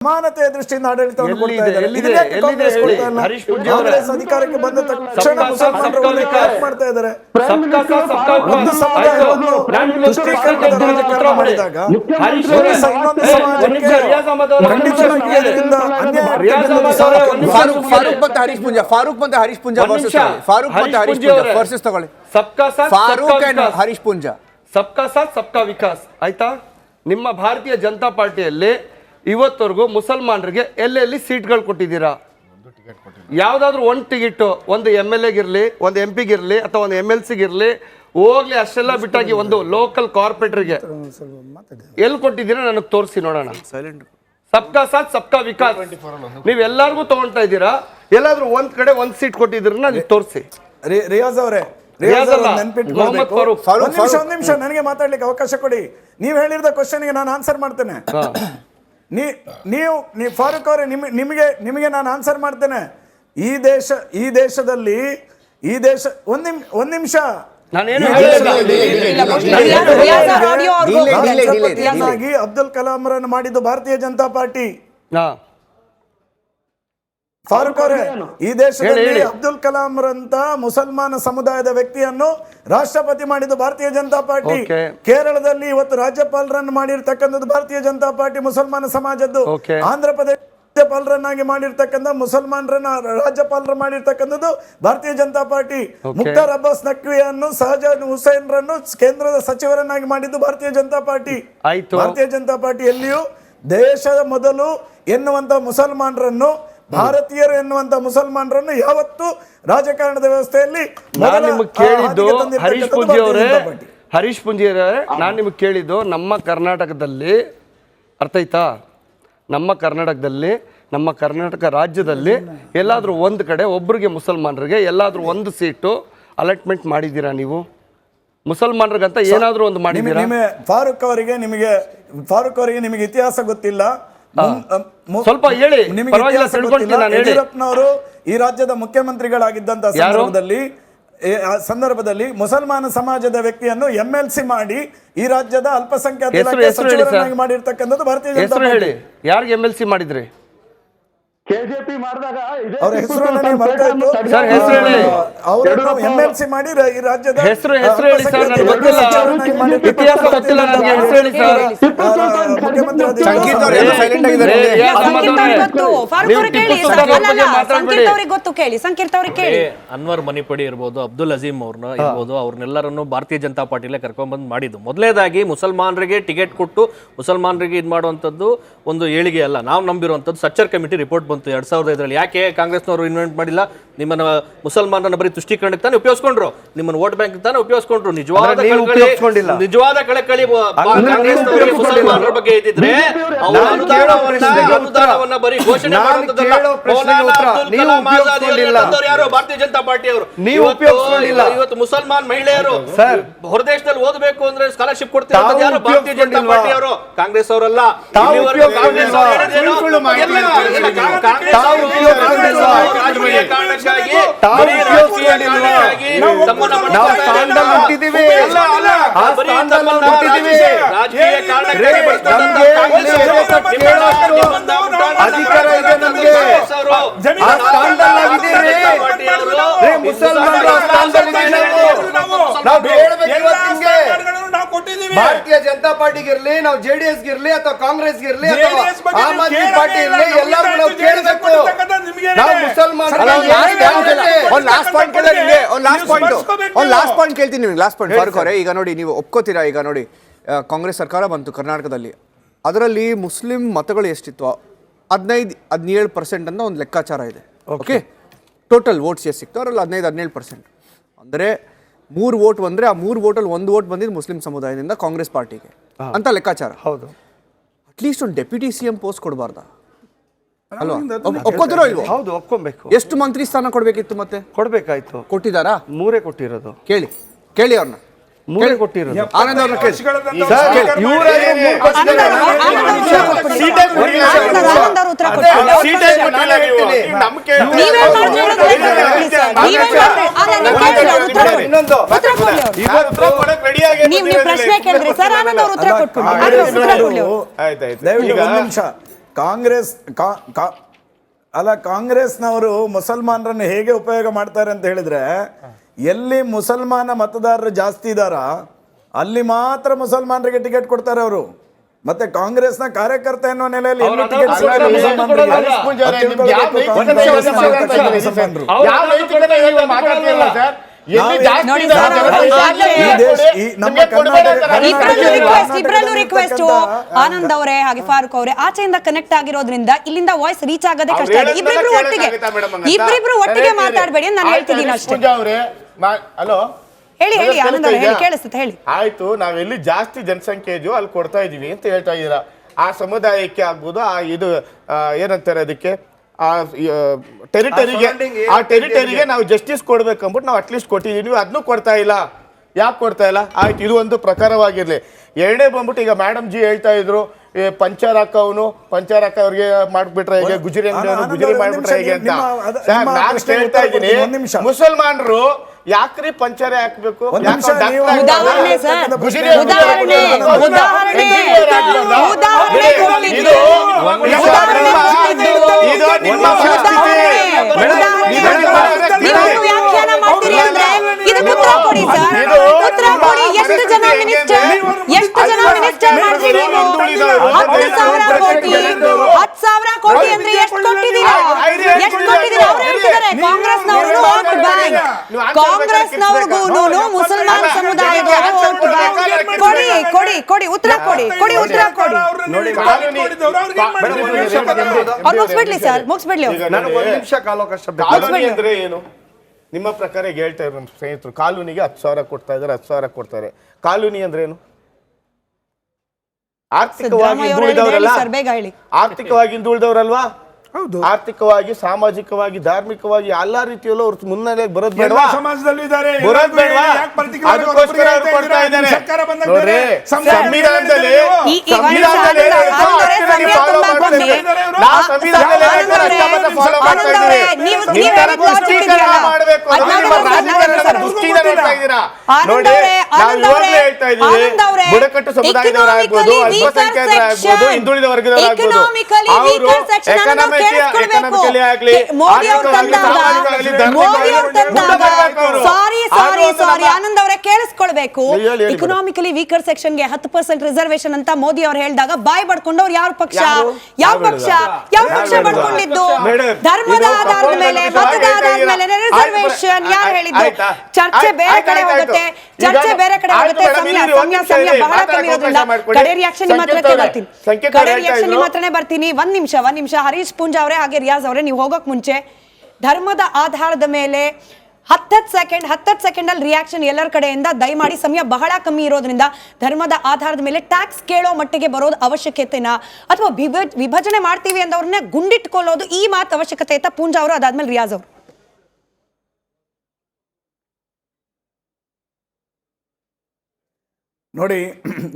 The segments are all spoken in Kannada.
ಸಮಾನತೆಯ ದೃಷ್ಟಿಯಿಂದ ಆಡಳಿತವನ್ನು ಕೊಡ್ತಾ ಇದ್ದಾರೆ. ಕಾಂಗ್ರೆಸ್ ಅಧಿಕಾರಕ್ಕೆ ಬಂದ ತಕ್ಷಣ ಮುಸಲ್ಮಾನರು ಮಾಡ್ತಾ ಇದ್ದಾರೆ. ಒಂದು ಸಮುದಾಯವನ್ನು ತುಷ್ಟೀಕರಣದ ರಾಜಕಾರಣ ಮಾಡಿದಾಗ ಇನ್ನೊಂದು ಸಮಾಜಕ್ಕೆ ಫಾರೂಕ್ ಮತ್ತೆ ಹರೀಶ್ ಪುಂಜಾ ವರ್ಸಸ್ ತಗೊಳ್ಳಿ. ಫಾರೂಕ್ ಅಂಡ್ ಹರೀಶ್ ಪುಂಜಾ ಸಬ್ಕಾ ಸಾಥ್ ಸಬ್ಕಾ ವಿಕಾಸ್ ಆಯ್ತಾ. ನಿಮ್ಮ ಭಾರತೀಯ ಜನತಾ ಪಾರ್ಟಿಯಲ್ಲಿ ಇವತ್ತವರೆಗೂ ಮುಸಲ್ಮಾನರಿಗೆ ಎಲ್ಲೆಲ್ಲಿ ಸೀಟ್ಗಳು ಕೊಟ್ಟಿದ್ದೀರಾ? ಯಾವ್ದಾದ್ರು ಒಂದು ಟಿಕೆಟ್, ಒಂದು MLA ಗಿರ್ಲಿ, ಒಂದು MP ಗಿರ್ಲಿ, ಅಥವಾ ಒಂದು MLC ಗಿರ್ಲಿ, ಹೋಗ್ಲಿ ಅಷ್ಟೆಲ್ಲ ಬಿಟ್ಟಾಗಿ ಒಂದು ಲೋಕಲ್ ಕಾರ್ಪೊರೇಟರ್ಗೆ ಎಲ್ಲಿ ಕೊಟ್ಟಿದ್ದೀರಾ ನನಗೆ ತೋರಿಸಿ ನೋಡೋಣ. ಸಬ್ಕಾ ಸಾಥ್ ಸಬ್ಕಾ ವಿಕಾಸ್ ನೀವೆಲ್ಲರಿಗೂ ತಗೊಂತಾ ಇದ್ದೀರಾ, ಎಲ್ಲಾದ್ರೂ ಒಂದ್ ಕಡೆ ಒಂದ್ ಸೀಟ್ ಕೊಟ್ಟಿದ್ದೀರ ನನಗೆ ತೋರಿಸಿ. ರಿಯಾಜ್ ಅವರೇ, ಒಂದ್ ನಿಮಿಷ ನನಗೆ ಮಾತಾಡ್ಲಿಕ್ಕೆ ಅವಕಾಶ ಕೊಡಿ. ನೀವ್ ಹೇಳಿದ ಕ್ವಶನ್ಗೆ ನಾನು ಆನ್ಸರ್ ಮಾಡ್ತೇನೆ. ನೀವು ಫಾರೂಕ್ ಅವರೇ, ನಿಮಗೆ ನಾನು ಆನ್ಸರ್ ಮಾಡ್ತೇನೆ. ಈ ದೇಶದಲ್ಲಿ ಒಂದ್ ನಿಮಿಷ ಅಬ್ದುಲ್ ಕಲಾಂ ರನ್ನು ಮಾಡಿದ್ದು ಭಾರತೀಯ ಜನತಾ ಪಾರ್ಟಿ. ಫಾರೂಕ್ ಅವರೇ, ಈ ದೇಶದಲ್ಲಿ ಅಬ್ದುಲ್ ಕಲಾಂ ರಂತ ಮುಸಲ್ಮಾನ ಸಮುದಾಯದ ವ್ಯಕ್ತಿಯನ್ನು ರಾಷ್ಟ್ರಪತಿ ಮಾಡಿದ್ದು ಭಾರತೀಯ ಜನತಾ ಪಾರ್ಟಿ. ಕೇರಳದಲ್ಲಿ ಇವತ್ತು ರಾಜ್ಯಪಾಲರನ್ನು ಮಾಡಿರ್ತಕ್ಕಂಥದ್ದು ಭಾರತೀಯ ಜನತಾ ಪಾರ್ಟಿ ಮುಸಲ್ಮಾನ ಸಮಾಜದ್ದು. ಆಂಧ್ರ ಪ್ರದೇಶ ರಾಜ್ಯಪಾಲರನ್ನಾಗಿ ಮಾಡಿರ್ತಕ್ಕಂಥ ಮುಸಲ್ಮಾನರನ್ನ ರಾಜ್ಯಪಾಲರ ಮಾಡಿರ್ತಕ್ಕಂಥದ್ದು ಭಾರತೀಯ ಜನತಾ ಪಾರ್ಟಿ. ಮುಖ್ತಾರ್ ಅಬ್ಬಾಸ್ ನಖ್ವಿಯನ್ನು, ಶಹಜಾದ್ ಹುಸೇನ್ ರನ್ನು ಕೇಂದ್ರದ ಸಚಿವರನ್ನಾಗಿ ಮಾಡಿದ್ದು ಭಾರತೀಯ ಜನತಾ ಪಾರ್ಟಿ. ಭಾರತೀಯ ಜನತಾ ಪಾರ್ಟಿ ಎಲ್ಲಿಯೂ ದೇಶದ ಮೊದಲು ಎನ್ನುವಂತ ಮುಸಲ್ಮಾನರನ್ನು, ಭಾರತೀಯರು ಎನ್ನುವಂತ ಮುಸಲ್ಮಾನರನ್ನು ಯಾವತ್ತೂ ರಾಜಕಾರಣದ ವ್ಯವಸ್ಥೆಯಲ್ಲಿ ಹರೀಶ್ ಪುಂಜಿ ಅವರೇ, ನಾನು ನಿಮಗೆ ಕೇಳಿದ್ದು ನಮ್ಮ ಕರ್ನಾಟಕದಲ್ಲಿ ಅರ್ಥ ಆಯ್ತಾ? ನಮ್ಮ ಕರ್ನಾಟಕ ರಾಜ್ಯದಲ್ಲಿ ಎಲ್ಲಾದ್ರೂ ಒಂದು ಕಡೆ ಒಬ್ಬರಿಗೆ ಮುಸಲ್ಮಾನರಿಗೆ ಎಲ್ಲಾದ್ರೂ ಒಂದು ಸೀಟು ಅಲಾಟ್ಮೆಂಟ್ ಮಾಡಿದ್ದೀರಾ ನೀವು? ಮುಸಲ್ಮಾನರಿಗಂತ ಏನಾದ್ರೂ ಒಂದು ಮಾಡಿದ್ದೀರಾ? ಫಾರೂಕ್ ಅವರಿಗೆ ನಿಮಗೆ ಇತಿಹಾಸ ಗೊತ್ತಿಲ್ಲ. ಸ್ವಲ್ಪ ಹೇಳಿ. ಯಡಿಯೂರಪ್ಪನವರು ಈ ರಾಜ್ಯದ ಮುಖ್ಯಮಂತ್ರಿಗಳಾಗಿದ್ದಂತ ಸಂದರ್ಭದಲ್ಲಿ ಮುಸಲ್ಮಾನ ಸಮಾಜದ ವ್ಯಕ್ತಿಯನ್ನು MLC ಮಾಡಿ ಈ ರಾಜ್ಯದ ಅಲ್ಪಸಂಖ್ಯಾತ ಸಚಿವರನ್ನಾಗಿ ಮಾಡಿರ್ತಕ್ಕಂಥದ್ದು ಭಾರತೀಯ ಜನತಾ ಪಾರ್ಟಿ. ಯಾರಿಗೆ MLC ಮಾಡಿದ್ರಿ? KJP ಮಾಡಿದಾಗ ಅವರ ಹೆಸರು MLC ಮಾಡಿ ಈ ರಾಜ್ಯದ ಹೆಸರು ಹೇಳಿ ಸರ್, ನನಗೆ ಗೊತ್ತಿಲ್ಲ, ಇತಿಹಾಸ ಗೊತ್ತಿಲ್ಲ ನನಗೆ, ಹೆಸರು ಹೇಳಿ ಸರ್. ಅನ್ವರ್ ಮಣಿಪಡಿ ಇರ್ಬೋದು, ಅಬ್ದುಲ್ ಅಜೀಮ್ ಅವ್ರನ್ನ ಇರ್ಬೋದು, ಅವ್ರನ್ನೆಲ್ಲರನ್ನು ಭಾರತೀಯ ಜನತಾ ಪಾರ್ಟಿಲೇ ಕರ್ಕೊಂಡ್ಬಂದು ಮಾಡಿದ್ದು. ಮೊದಲನೇದಾಗಿ ಮುಸಲ್ಮಾನರಿಗೆ ಟಿಕೆಟ್ ಕೊಟ್ಟು ಮುಸಲ್ಮಾನರಿಗೆ ಇದು ಮಾಡುವಂಥದ್ದು ಒಂದು ಏಳಿಗೆ ಅಲ್ಲ. ನಾವು ನಂಬಿರುವಂಥದ್ದು ಸಚ್ಚರ್ ಕಮಿಟಿ ರಿಪೋರ್ಟ್ ಬಂತು 2005. ಯಾಕೆ ಕಾಂಗ್ರೆಸ್ನವರು ಇನ್ವೆಂಟ್ ಮಾಡಿಲ್ಲ? ನಿಮ್ಮನ್ನ ಮುಸಲ್ಮಾನರನ್ನ ಬರೀ ತುಷ್ಟೀಕರಣಕ್ಕೆ ತಾನೇ ಉಪಯೋಗಿಸ್ಕೊಂಡ್ರು, ನಿಮ್ಮನ್ನ ವೋಟ್ ಬ್ಯಾಂಕ್ ತಾನೇ ಉಪಯೋಗಿಸ್ಕೊಂಡ್ರು. ನಿಜವಾದ ಕಳಕಳಿ ಮುಸಲ್ಮಾನರ ಬಗ್ಗೆ ಇದ್ದಿದ್ರೆ ಅನುದಾನವನ್ನ ಬರೀ ಘೋಷಣೆ ಮಾಡುವಂತದ್ದಲ್ಲ. ಯಾರು ಭಾರತೀಯ ಜನತಾ ಪಾರ್ಟಿ ಅವರು ಇವತ್ತು ಮುಸಲ್ಮಾನ್ ಮಹಿಳೆಯರು ಹೊರದೇಶದಲ್ಲಿ ಓದಬೇಕು ಅಂದ್ರೆ ಸ್ಕಾಲರ್ಶಿಪ್ ಕೊಡ್ತಿರೋದು ಯಾರು? ಭಾರತೀಯ ಜನತಾ ಪಾರ್ಟಿ ಅವರು, ಕಾಂಗ್ರೆಸ್ ಅವರಲ್ಲ. ಭಾರತೀಯ ಜನತಾ ಪಾರ್ಟಿಗಿರ್ಲಿ, ನಾವು JDS ಗಿರ್ಲಿ ಅಥವಾ ಕಾಂಗ್ರೆಸ್ ಗಿರ್ಲಿ ಅಥವಾ ಆಮ್ ಆದ್ಮಿ ಪಾರ್ಟಿ ಇರ್ಲಿ, ಎಲ್ಲರೂ ನಾವು ಕೇಳಬೇಕು. ನಾವು ಮುಸಲ್ಮಾನರು ಲಾಸ್ಟ್ ಪಾಯಿಂಟ್ ಕೇಳ್ತೀನಿ ನಿಮಗೆ. ಲಾಸ್ಟ್ ಪಾಯಿಂಟ್ ಫಾರೂಕ್ ಅವರೇ, ಈಗ ನೋಡಿ, ನೀವು ಒಪ್ಕೋತೀರಾ? ಈಗ ನೋಡಿ, ಕಾಂಗ್ರೆಸ್ ಸರ್ಕಾರ ಬಂತು ಕರ್ನಾಟಕದಲ್ಲಿ, ಅದರಲ್ಲಿ ಮುಸ್ಲಿಂ ಮತಗಳು ಎಷ್ಟಿತ್ತು? 15-17% ಅಂತ ಒಂದು ಲೆಕ್ಕಾಚಾರ ಇದೆ. ಓಕೆ, ಟೋಟಲ್ ವೋಟ್ಸ್ ಎಷ್ಟು ಸಿಕ್ತು ಅವರಲ್ಲಿ 15-17%. ಅಂದರೆ 3 ವೋಟ್ ಬಂದರೆ ಆ 3 ವೋಟಲ್ಲಿ 1 ವೋಟ್ ಬಂದಿದ್ದು ಮುಸ್ಲಿಂ ಸಮುದಾಯದಿಂದ ಕಾಂಗ್ರೆಸ್ ಪಾರ್ಟಿಗೆ ಅಂತ ಲೆಕ್ಕಾಚಾರ. ಹೌದು. ಅಟ್ಲೀಸ್ಟ್ ಒಂದು ಡೆಪ್ಯೂಟಿ CM ಪೋಸ್ಟ್ ಕೊಡಬಾರ್ದಾ ಅಲ್ವಾ? ಒಪ್ಕೋತಿರೋ ಇಲ್ವೋ? ಹೌದು, ಒಪ್ಕೊಬೇಕು. ಎಷ್ಟು ಮಂತ್ರಿ ಸ್ಥಾನ ಕೊಡ್ಬೇಕಿತ್ತು? ಮತ್ತೆ ಕೊಡ್ಬೇಕಾಯ್ತು. ಕೊಟ್ಟಿದ್ದಾರಾ? 3 ಕೊಟ್ಟಿರೋದು. ಕೇಳಿ ಅವ್ರನ್ನ. 3 ಕೊಟ್ಟಿರೋದು. ಆನಂದ್ ಅವ್ರನ್ನ ಕೇಳಿ. ಕಾಂಗ್ರೆಸ್ನವರು ಮುಸಲ್ಮಾನರನ್ನು ಹೇಗೆ ಉಪಯೋಗ ಮಾಡ್ತಾರೆ ಅಂತ ಹೇಳಿದ್ರೆ, ಎಲ್ಲಿ ಮುಸಲ್ಮಾನ ಮತದಾರರು ಜಾಸ್ತಿ ಇದಾರ ಅಲ್ಲಿ ಮಾತ್ರ ಮುಸಲ್ಮಾನರಿಗೆ ಟಿಕೆಟ್ ಕೊಡ್ತಾರೆ ಅವರು. ಮತ್ತೆ ಕಾಂಗ್ರೆಸ್ನ ಕಾರ್ಯಕರ್ತ ಎನ್ನುವ ನೆಲೆಯಲ್ಲಿ ಎಲ್ಲಿ ಟಿಕೆಟ್ ಸಿಗಲ್ಲ ಮುಸಲ್ಮಾನರಿಗೆ. ಇಬ್ರಲ್ಲೂ ರಿಕ್ವೆಸ್ಟ್ ಆನಂದ್ ಅವರೇ ಹಾಗೆ ಫಾರೂಕ್ ಅವರೇ ಆಚೆಯಿಂದ ಕನೆಕ್ಟ್ ಆಗಿರೋದ್ರಿಂದ ಇಲ್ಲಿಂದ ವಾಯ್ಸ್ ರೀಚ್ ಆಗೋದೇ ಕಷ್ಟ ಇದೆ. ಇಬ್ರಿಬ್ರು ಒಟ್ಟಿಗೆ ಮಾತಾಡಬೇಡಿ ನಾನು ಹೇಳ್ತಿದ್ದೀನಿ ಅಷ್ಟೇ. ಹಲೋ ಹೇಳಿ ಆನಂದ್ ಅವರೇ ಹೇಳಿ, ಕೇಳಿಸುತ್ತೆ ಹೇಳಿ. ಆಯ್ತು, ನಾವೆಲ್ಲಿ ಜಾಸ್ತಿ ಜನಸಂಖ್ಯೆ ಇದೆಯೋ ಅಲ್ಲಿ ಕೊಡ್ತಾ ಇದೀವಿ ಅಂತ ಹೇಳ್ತಾ ಇದ್ದೀರಾ. ಆ ಸಮುದಾಯಕ್ಕೆ ಆಗ್ಬೋದು, ಆ ಇದು ಏನಂತಾರೆ ಅದಕ್ಕೆ, ಆ ಟೆರಿಟರಿಗೆ ನಾವು ಜಸ್ಟಿಸ್ ಕೊಡ್ಬೇಕಂದ್ಬಿಟ್ಟು ನಾವು ಅಟ್ಲೀಸ್ಟ್ ಕೊಟ್ಟಿದ್ದೀವಿ, ಅದನ್ನೂ ಕೊಡ್ತಾ ಇಲ್ಲ. ಯಾಕೆ ಕೊಡ್ತಾ ಇಲ್ಲ? ಆಯ್ತು, ಇದು ಒಂದು ಪ್ರಕಾರವಾಗಿರ್ಲಿ. ಎರಡನೇ ಬಂದ್ಬಿಟ್ಟು ಈಗ ಮೇಡಮ್ ಜಿ ಹೇಳ್ತಾ ಇದ್ರು, ಪಂಚರಾಕ ಅವ್ರಿಗೆ ಮಾಡ್ಬಿಟ್ರೆ ಹೇಗೆ, ಗುಜರಿ ಗುಜರಿ ಮಾಡ್ಬಿಟ್ರೆ ಹೇಗೆ ಅಂತ. ನಾನು ಹೇಳ್ತಾ ಇದ್ದೀನಿ, ಮುಸಲ್ಮಾನರು ಯಾಕ್ರಿ ಪಂಚರೆ ಹಾಕ್ಬೇಕು? ಎಷ್ಟು ಜನ ಮಿನಿಸ್ಟರ್ ಮಾಡಿದ್ರಿ ನೀವು? 10,000 ಕೋಟಿ ಅಂದ್ರೆ ಎಷ್ಟು ಕೊಟ್ಟಿದ್ದೀರಾ? ಅವ್ರು ಹೇಳ್ತಿದ್ದಾರೆ ಕಾಂಗ್ರೆಸ್ನವರು ವೋಟ್ ಬ್ಯಾಂಕ್, ಕಾಂಗ್ರೆಸ್ನವ್ರಿಗೂ ಮುಸಲ್ಮಾನ್ ಸಮುದಾಯದವರು ವೋಟ್ ಬ್ಯಾಂಕ್. ಕೊಡಿ ಉತ್ತರ ಕೊಡಿ. ಅವ್ರು ಮುಗಿಸ್ಬಿಡ್ಲಿ ಸರ್, ಮುಗಿಸ್ಬಿಡ್ಲಿ. ಕಾಲೋನಿ ಅಂದ್ರೆ ಏನು ನಿಮ್ಮ ಪ್ರಕಾರ? ಹೇಳ್ತಾ ಇರೋ ಸ್ನೇಹಿತರು, ಕಾಲೋನಿಗೆ 10,000 ಕೊಡ್ತಾ ಇದ್ದಾರೆ, 10,000 ಕೊಡ್ತಾರೆ. ಕಾಲೋನಿ ಅಂದ್ರೆ ಏನು? ಆರ್ಥಿಕವಾಗಿ ಹಿಂದುಳಿದವರಲ್ವಾ? ಆರ್ಥಿಕವಾಗಿ, ಸಾಮಾಜಿಕವಾಗಿ, ಧಾರ್ಮಿಕವಾಗಿ ಎಲ್ಲಾ ರೀತಿಯಲ್ಲೂ ಅವ್ರು ಮುನ್ನೆಲೆ ಬರೋದ್ ಬೇಡವಾ? ಸಮಾಜದಲ್ಲಿ ಇದ್ದಾರೆ, ಅದಕ್ಕೋಸ್ಕರ ಅವ್ರು ಕೊಡ್ತಾ ಇದ್ದಾರೆ. ಸಂವಿಧಾನದಲ್ಲಿ ಬುಡಕಟ್ಟು ಸಮುದಾಯದವರಾಗ್ಬೋದು, ಅಲ್ಪಸಂಖ್ಯಾತರಾಗ್ಬೋದು, ಹಿಂದುಳಿದ ವರ್ಗದವರಾಗ್ಬೋದು, ಅವರು ಎಕನಾಮಿಕಲಿ ಆಗ್ಲಿ ಆನಂದ್ ಅವರೇ ಕೇಳಿಸ್ಕೊಳ್ಬೇಕು. ಇಕನಾಮಿಕಲಿ ವೀಕರ್ ಸೆಕ್ಷನ್ಗೆ 10% ರಿಸರ್ವೇಶನ್ ಅಂತ ಮೋದಿ ಅವರು ಹೇಳಿದಾಗ ಬಾಯ್ ಬಡ್ಕೊಂಡು ಅವ್ರು ಯಾವ ಪಕ್ಷ ಬಡ್ಕೊಂಡಿದ್ದು? ಧರ್ಮದ ಆಧಾರದ ಮೇಲೆ, ಮತದ ಆಧಾರದ ಮೇಲೆ ರಿಸರ್ವೇಶನ್ ಯಾರು ಹೇಳಿದ್ದು? ಚರ್ಚೆ ಬೇರೆ ಕಡೆ ಹೋಗುತ್ತೆ. ಸಮಯ ಬಹಳ ಕಮ್ಮಿ ಇರೋದ್ರಿಂದ ಕಡೆ ರಿಯಾಕ್ಷನ್ ನಿಮ್ಮ ಹತ್ರನೇ ಬರ್ತೀನಿ. ಒಂದ್ ನಿಮಿಷ ಹರೀಶ್ ಪೂಂಜಾ ಅವರೇ ಹಾಗೆ ರಿಯಾಜ್ ಅವರೇ, ನೀವು ಹೋಗೋಕ್ ಮುಂಚೆ ಧರ್ಮದ ಆಧಾರದ ಮೇಲೆ 10 ಸೆಕೆಂಡ್ ಅಲ್ಲಿ ರಿಯಾಕ್ಷನ್ ಎಲ್ಲರ ಕಡೆಯಿಂದ ದಯಮಾಡಿ. ಸಮಯ ಬಹಳ ಕಮ್ಮಿ ಇರೋದ್ರಿಂದ ಧರ್ಮದ ಆಧಾರದ ಮೇಲೆ ಟ್ಯಾಕ್ಸ್ ಕೇಳೋ ಮಟ್ಟಿಗೆ ಬರೋದು ಅವಶ್ಯಕತೆನಾ, ಅಥವಾ ವಿಭಜನೆ ಮಾಡ್ತೀವಿ ಅಂದವ್ರನ್ನ ಗುಂಡಿಟ್ಕೊಳ್ಳೋದು ಈ ಮಾತು ಅವಶ್ಯಕತೆ ಐತಾ? ಪೂಂಜಾ ಅವರು, ಅದಾದ್ಮೇಲೆ ರಿಯಾಜ್ ಅವರು. ನೋಡಿ,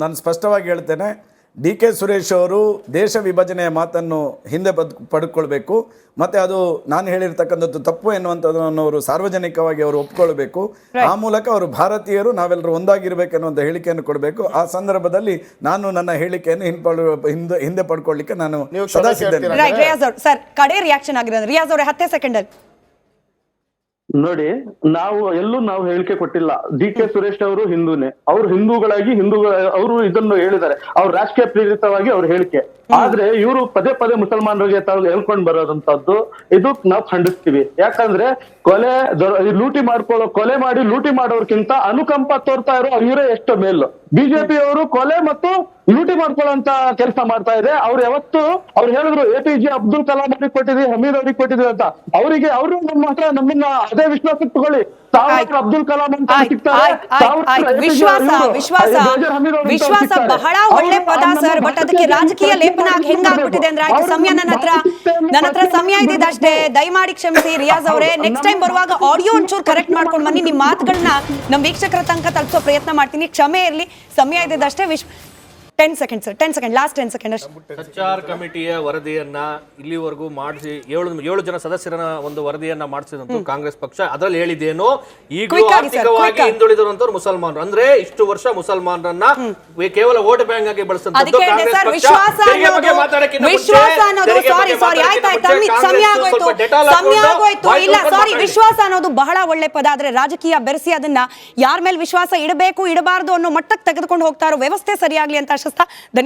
ನಾನು ಸ್ಪಷ್ಟವಾಗಿ ಹೇಳ್ತೇನೆ, ಡಿ.ಕೆ. ಸುರೇಶ್ ಅವರು ದೇಶ ವಿಭಜನೆಯ ಮಾತನ್ನು ಹಿಂದೆ ಪಡ್ಕೊಳ್ಬೇಕು. ಮತ್ತು ಅದು ನಾನು ಹೇಳಿರ್ತಕ್ಕಂಥದ್ದು ತಪ್ಪು ಎನ್ನುವಂಥದ್ದನ್ನು ಅವರು ಸಾರ್ವಜನಿಕವಾಗಿ ಅವರು ಒಪ್ಕೊಳ್ಬೇಕು. ಆ ಮೂಲಕ ಅವರು ಭಾರತೀಯರು, ನಾವೆಲ್ಲರೂ ಒಂದಾಗಿರ್ಬೇಕೆನ್ನುವಂಥ ಹೇಳಿಕೆಯನ್ನು ಕೊಡಬೇಕು. ಆ ಸಂದರ್ಭದಲ್ಲಿ ನಾನು ನನ್ನ ಹೇಳಿಕೆಯನ್ನು ಹಿಂದೆ ಪಡ್ಕೊಳ್ಳಿಕ್ಕೆ ನಾನು ಸದಾ ಸಿದ್ಧನೆ. ಸರ್, ಕಡೆ ರಿಯಾಕ್ಷನ್ ಆಗಿರೋದು ರಿಯಾಜ್ ಅವರೇ 10 ಸೆಕೆಂಡ್. ನೋಡಿ, ನಾವು ಹೇಳಿಕೆ ಕೊಟ್ಟಿಲ್ಲ. ಡಿ.ಕೆ. ಸುರೇಶ್ ಅವರು ಹಿಂದೂನೇ, ಅವ್ರು ಹಿಂದೂಗಳಾಗಿ ಅವರು ಇದನ್ನು ಹೇಳಿದ್ದಾರೆ, ಅವ್ರು ರಾಜಕೀಯ ಪ್ರೇರಿತವಾಗಿ ಅವ್ರ ಹೇಳಿಕೆ. ಆದ್ರೆ ಇವರು ಪದೇ ಮುಸಲ್ಮಾನರಿಗೆ ತಾವು ಹೇಳ್ಕೊಂಡ್ ಬರೋದಂತದ್ದು ಇದು ನಾವು ಖಂಡಿಸ್ತೀವಿ. ಯಾಕಂದ್ರೆ ಕೊಲೆ ಮಾಡಿ ಲೂಟಿ ಮಾಡೋರ್ಕಿಂತ ಅನುಕಂಪ ತೋರ್ತಾ ಇರೋ ಇವರೇ ಎಷ್ಟು ಮೇಲು. ಬಿಜೆಪಿ ಅವರು ಕೊಲೆ ಮತ್ತು ಲೂಟಿ ಮಾಡ್ಕೊಳ್ಳೋಂತ ಕೆಲಸ ಮಾಡ್ತಾ ಇದೆ. ಅವ್ರು ಯಾವತ್ತು ಅವ್ರು ಹೇಳಿದ್ರು APJ ಅಬ್ದುಲ್ ಕಲಾಂ ಅವ್ರಿಗೆ ಕೊಟ್ಟಿದ್ವಿ, ಹಮೀದ್ ಅವ್ರಿಗೆ ಕೊಟ್ಟಿದ್ವಿ ಅಂತ. ಅವರಿಗೆ ಅವರು ನಮ್ಮನ್ನ ಅದೇ ವಿಶ್ವಾಸಕ್ಕೆ ತಗೊಳ್ಳಿ. ಅಬ್ದುಲ್ ಕಲಾಂ ಅಂತ ವಿಶ್ವಾಸ ಬಹಳ ಒಳ್ಳೆ ಪದ ಸರ್, ಬಟ್ ಅದಕ್ಕೆ ರಾಜಕೀಯ ಲೇಪನ ಹೆಂಗಾಗ್ಬಿಟ್ಟಿದೆ ಅಂದ್ರೆ, ಆಯ್ತು ಸಮಯ ನನ್ನ ಹತ್ರ ಸಮಯ ಇದ್ದಿದ್ದು ಅಷ್ಟೇ, ದಯಮಾಡಿ ಕ್ಷಮಿಸಿ. ರಿಯಾಜ್ ಅವರೇ, ನೆಕ್ಸ್ಟ್ ಟೈಮ್ ಬರುವಾಗ ಆಡಿಯೋ ಒಂಚೂರು ಕರೆಕ್ಟ್ ಮಾಡ್ಕೊಂಡು ಬನ್ನಿ. ನಿಮ್ಮ ಮಾತುಗಳನ್ನ ನಮ್ಮ ವೀಕ್ಷಕರ ತನಕ ತಲುಪಿಸೋ ಪ್ರಯತ್ನ ಮಾಡ್ತೀನಿ, ಕ್ಷಮೆ ಇರಲಿ. ಸಮಯ ಇದ್ದಿದ್ದಷ್ಟೇ. 10 seconds sir, 10 seconds, last 10 seconds. Sachar ಕಮಿಟಿಯ ವರದಿಯನ್ನ ಇಲ್ಲಿವರೆಗೂ ಮಾಡಿಸಿ 7 ಜನ ಸದಸ್ಯರ ಒಂದು ವರದಿಯನ್ನ ಮಾಡಿಸಿದಂತ ಕಾಂಗ್ರೆಸ್ ಪಕ್ಷ ಅದ್ರಲ್ಲಿ ಹೇಳಿದೇನು ಈಗಲೂ Quick ಆಗಿ sir, ಆರ್ಥಿಕವಾಗಿ quick ಆಗಿ. ಹಿಂದುಳಿದಿರುವಂತವ್ರು ಮುಸಲ್ಮಾನರು ಅಂದ್ರೆ ಇಷ್ಟು ವರ್ಷ ಮುಸಲ್ಮಾನರನ್ನ ಕೇವಲ ವೋಟ್ ಬ್ಯಾಂಕ್ ಆಗಿ ಬಳಸುವಂತದ್ದು ಅದಕ್ಕೆ ಹೇಳಿದೆ ಕಾಂಗ್ರೆಸ್ ಸರ್, ಪಕ್ಷ. ವಿಶ್ವಾಸ ತೆರಿಗೆ ಬಗ್ಗೆ ಅನ್ನೋದು ಮಾತಾಡಕ್ಕಿಂತ ಮುಂಚೆ, ವಿಶ್ವಾಸ ಅನ್ನೋದು ತೆರಿಗೆ ಸಾರಿ ಬಗ್ಗೆ ಸಾರಿ ಮಾತಾಡಕ್ಕಿಂತ ಆಯ್ತಾಯ್ತು ಮುಂಚೆ ಸಮಯ ಕಾಂಗ್ರೆಸ್ ಆಗೋಯ್ತು ಸ್ವಲ್ಪ ಡೆಟಾಲ್ ಸಮಯ ಹಾಕೊಂಡು ಆಗೋಯ್ತು ಬಾಯಿ ಇಲ್ಲ ತೊಳ್ಕೊಂಡು ಸಾರಿ ಮಾತಾಡಿ. ವಿಶ್ವಾಸ ಅನ್ನೋದು ಬಹಳ ಒಳ್ಳೆ ಪದ ಆದ್ರೆ ರಾಜಕೀಯ ಬೆರೆಸಿ ಅದನ್ನ ಯಾರ ಮೇಲೆ ವಿಶ್ವಾಸ ಇಡಬೇಕು ಇಡಬಾರ್ದು ಅನ್ನೋ ಮಟ್ಟಕ್ಕೆ ತೆಗೆದುಕೊಂಡು ಹೋಗ್ತಾ ಇರೋ ವ್ಯವಸ್ಥೆ ಸರಿಯಾಗ್ಲಿ ಅಂತ ಆಶಿಸ್ತಾ